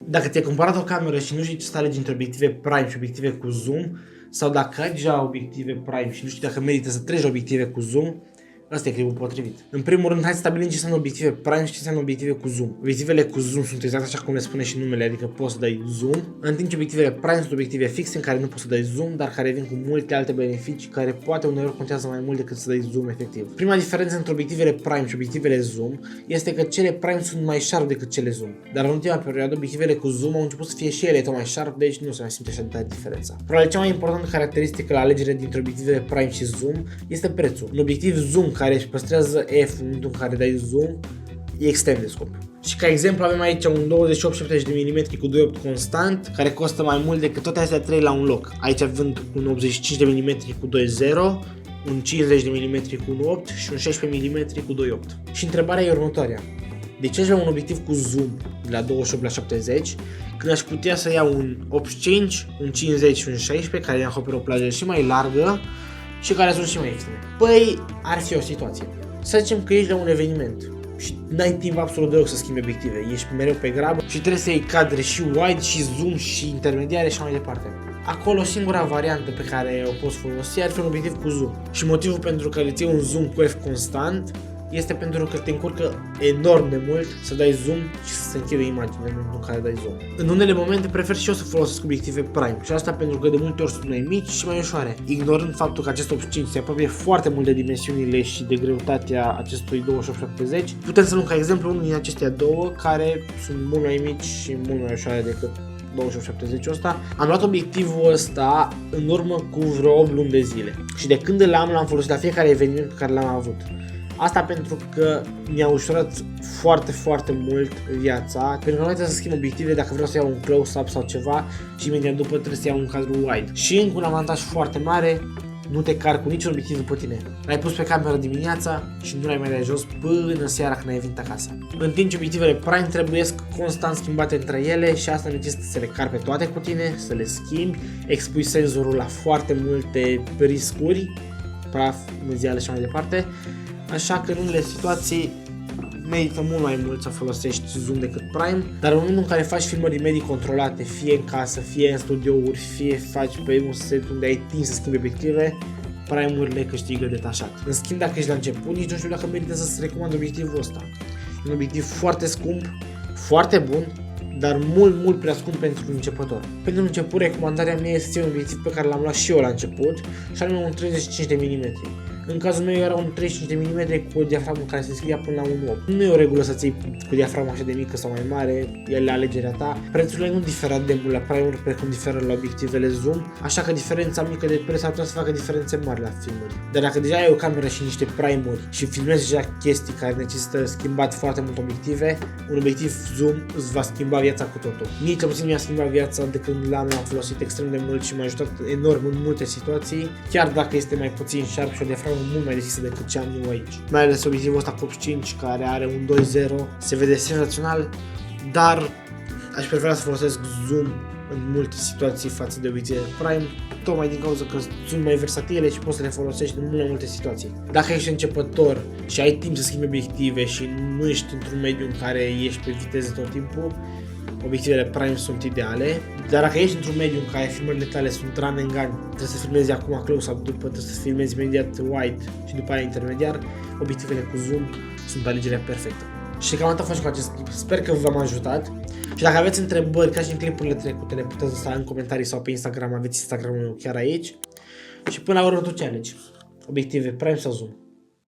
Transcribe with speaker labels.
Speaker 1: Dacă ți-ai cumpărat o cameră și nu știi ce să alegi între obiective prime și obiective cu zoom, sau dacă ai deja obiective prime și nu știi dacă merită să treci obiective cu zoom, ăsta e clipul potrivit. În primul rând, hai să stabilim ce înseamnă obiective prime și ce înseamnă obiective cu zoom. Obiectivele cu zoom sunt exact așa cum le spune și numele, adică poți să dai zoom, în timp ce obiectivele prime sunt obiective fixe în care nu poți să dai zoom, dar care vin cu multe alte beneficii care poate uneori contează mai mult decât să dai zoom efectiv. Prima diferență între obiectivele prime și obiectivele zoom este că cele prime sunt mai sharp decât cele zoom. Dar în ultima perioadă, obiectivele cu zoom au început să fie și ele tot mai sharp, deci nu se mai simte așa de tare diferența. Probabil cea mai importantă caracteristică la alegerea dintre obiectivele prime și zoom este prețul. Un obiectiv zoom care își păstrează F în momentul în care dai zoom e extrem de scump. Și ca exemplu avem aici un 28-70 de mm cu 2.8 constant care costă mai mult decât toate astea 3 la un loc. Aici având un 85 de mm cu 2.0, un 50 de mm cu 1.8 și un 16 mm cu 2.8. Și întrebarea e următoarea. De ce aș vrea un obiectiv cu zoom de la 28 la 70 când aș putea să iau un 85, un 50 și un 16 care acoperă o plajă și mai largă și care sunt și mai ieftine? Păi, ar fi o situație. Să zicem că ești la un eveniment și n-ai timp absolut deloc să schimbi obiective, ești mereu pe grabă și trebuie să iei cadre și wide și zoom și intermediare și mai departe. Acolo singura variantă pe care o poți folosi ar fi un obiectiv cu zoom. Și motivul pentru care îți iei un zoom cu F constant este pentru că te încurcă enorm de mult să dai zoom și să se închide imaginea în momentul în care dai zoom. În unele momente prefer și eu să folosesc obiective prime și asta pentru că de multe ori sunt mai mici și mai ușoare. Ignorând faptul că acest 85 se apropie foarte mult de dimensiunile și de greutatea acestui 2870, putem să luăm ca exemplu unul din acestea două care sunt mult mai mici și mult mai ușoare decât 2870 ăsta. Am luat obiectivul ăsta în urmă cu vreo 8 luni de zile și de când l-am folosit la fiecare eveniment pe care l-am avut. Asta pentru că mi-a ușurat foarte mult viața, pentru că nu trebuie să schimb obiective dacă vreau să iau un close-up sau ceva și imediat după trebuie să iau un cadru wide. Și încă un avantaj foarte mare, nu te car cu niciun obiectiv după tine. L-ai pus pe cameră dimineața și nu l-ai mai dat jos până seara când ai venit acasă. În timp ce obiectivele prime trebuie constant schimbate între ele și asta necesită să le cari pe toate cu tine, să le schimbi, expui senzorul la foarte multe riscuri, praf, mâzială și mai departe. Așa că în unele situații merită mult mai mult să folosești zoom decât prime, dar în momentul în care faci filmări medii controlate, fie în casă, fie în studiouri, fie faci pe un set unde ai timp să schimbi obiective, prime-urile câștigă detașat. În schimb, dacă ești la început, nici nu știu dacă merită să-ți recomand obiectivul ăsta. E un obiectiv foarte scump, foarte bun, dar mult prea scump pentru un începător. Pentru început, recomandarea mea este un obiectiv pe care l-am luat și eu la început, și anume un 35 de mm. În cazul meu era un 35 de mm cu o diafragmă care se deschidea până la 1.8. Nu e o regulă să ții cu diafragma așa de mică sau mai mare, e la alegerea ta. Prețurile nu diferă de mult la prime-uri precum diferă la obiectivele zoom, așa că diferența mică de preț ar putea să facă diferențe mari la filmări. Dar dacă deja ai o cameră și niște prime-uri și filmezi deja chestii care necesită schimbat foarte mult obiective, un obiectiv zoom îți va schimba viața cu totul. Mie cel puțin mi-a schimbat viața de când l-am folosit extrem de mult și m-a ajutat enorm în multe situații, chiar dacă este mai puțin sharp și o diafragmă mult mai deschisă decât ce am eu aici. Mai ales obiectivul ăsta cu 5 care are un 2.0 se vede senzațional, dar aș prefera să folosesc zoom în multe situații față de obiective prime, tocmai din cauza că sunt mai versatile și poți să le folosești în mult mai multe situații. Dacă ești începător și ai timp să schimbi obiective și nu ești într-un mediu în care ești pe viteză tot timpul, obiectivele prime sunt ideale, dar dacă ești într-un mediu în care filmările tale sunt run and gun, trebuie să filmezi acum close-up, după trebuie să filmezi imediat wide și după aia intermediar, obiectivele cu zoom sunt alegerea perfectă. Și cam atât a fost cu acest clip, sper că v-am ajutat și dacă aveți întrebări ca și în clipurile trecute, le puteți lăsa în comentarii sau pe Instagram, aveți Instagramul meu chiar aici și până la urmă tu ce alegi? Obiective prime sau zoom?